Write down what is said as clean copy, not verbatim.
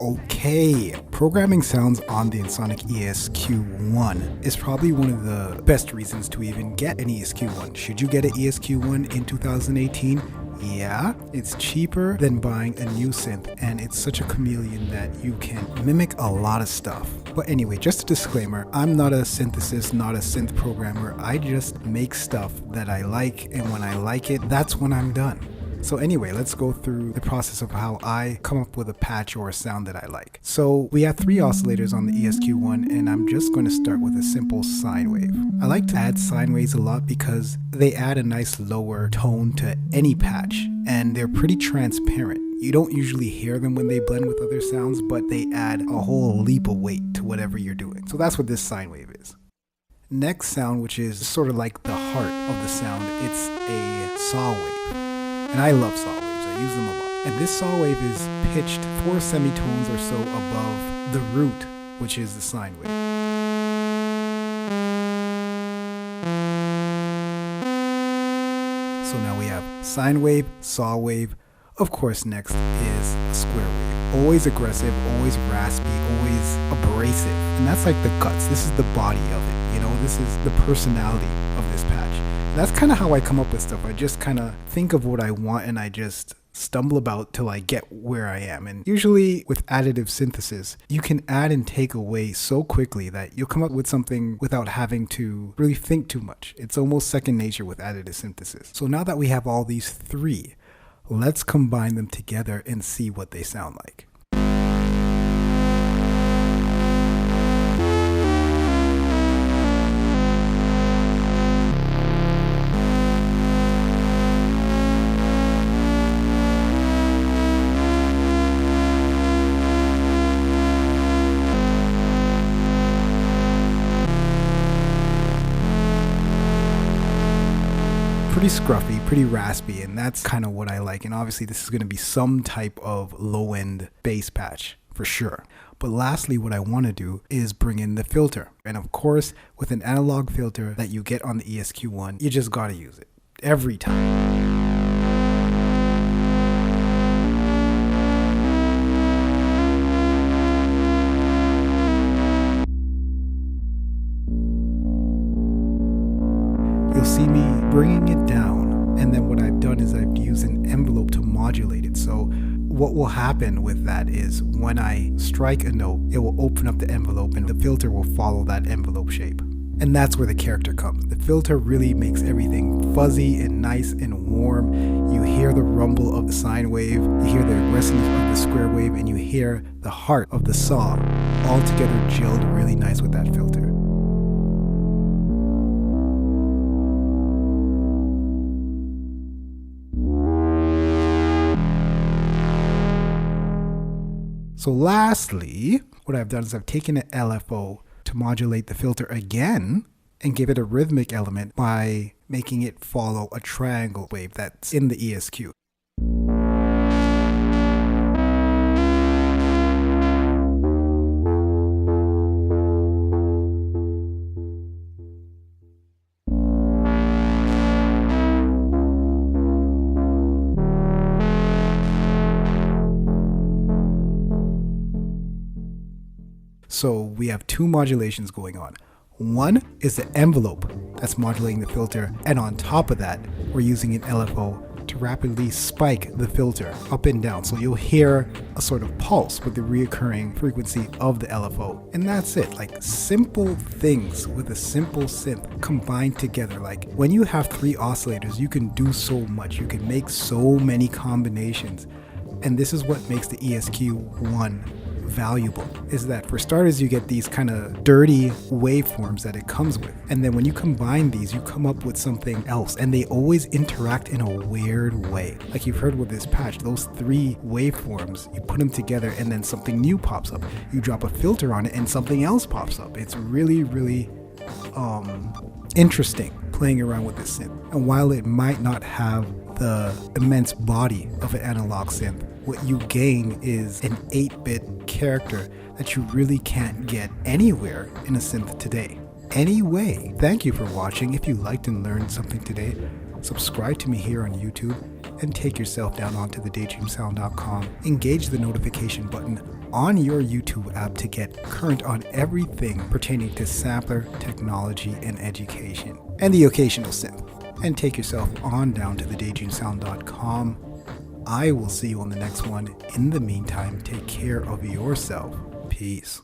Okay, programming sounds on the Ensoniq ESQ1 is probably one of the best reasons to even get an ESQ1. Should you get an ESQ1 in 2018? Yeah, it's cheaper than buying a new synth, and it's such a chameleon that you can mimic a lot of stuff. But anyway, just a disclaimer, I'm not a synthesist, not a synth programmer. I just make stuff that I like, and when I like it, that's when I'm done. So anyway, let's go through the process of how I come up with a patch or a sound that I like. So we have 3 oscillators on the ESQ1, and I'm just going to start with a simple sine wave. I like to add sine waves a lot because they add a nice lower tone to any patch, and they're pretty transparent. You don't usually hear them when they blend with other sounds, but they add a whole leap of weight to whatever you're doing. So that's what this sine wave is. Next sound, which is sort of like the heart of the sound, it's a saw wave. And I love saw waves, I use them a lot. And this saw wave is pitched 4 semitones or so above the root, which is the sine wave. So now we have sine wave, saw wave. Of course, next is a square wave. Always aggressive, always raspy, always abrasive. And that's like the guts. This is the body of it, you know? This is the personality of this patch. That's kind of how I come up with stuff. I just kind of think of what I want and I just stumble about till I get where I am. And usually with additive synthesis, you can add and take away so quickly that you'll come up with something without having to really think too much. It's almost second nature with additive synthesis. So now that we have all these 3, let's combine them together and see what they sound like. Pretty scruffy, pretty raspy, and that's kind of what I like. And obviously this is going to be some type of low-end bass patch for sure. But lastly, what I want to do is bring in the filter. And of course, with an analog filter that you get on the ESQ1, you just got to use it every time. You'll see me bringing it down, and then what I've done is I've used an envelope to modulate it. So what will happen with that is when I strike a note, it will open up the envelope and the filter will follow that envelope shape. And that's where the character comes. The filter really makes everything fuzzy and nice and warm. You hear the rumble of the sine wave, you hear the aggressiveness of the square wave, and you hear the heart of the saw all together gelled really nice with that filter. So lastly, what I've done is I've taken an LFO to modulate the filter again and give it a rhythmic element by making it follow a triangle wave that's in the ESQ. So we have 2 modulations going on. One is the envelope that's modulating the filter, and on top of that, we're using an LFO to rapidly spike the filter up and down. So you'll hear a sort of pulse with the reoccurring frequency of the LFO. And that's it, like simple things with a simple synth combined together. Like when you have 3 oscillators, you can do so much. You can make so many combinations. And this is what makes the ESQ1 valuable, is that for starters you get these kind of dirty waveforms that it comes with, and then when you combine these you come up with something else, and they always interact in a weird way. Like you've heard with this patch, those 3 waveforms, you put them together and then something new pops up. You drop a filter on it and something else pops up. It's really interesting playing around with this synth. And while it might not have the immense body of an analog synth, what you gain is an 8-bit character that you really can't get anywhere in a synth today. Anyway, thank you for watching. If you liked and learned something today, subscribe to me here on YouTube and take yourself down onto the daydreamsound.com. Engage the notification button on your YouTube app to get current on everything pertaining to sampler, technology, and education, and the occasional synth. And take yourself on down to the daydreamsound.com. I will see you on the next one. In the meantime, take care of yourself. Peace.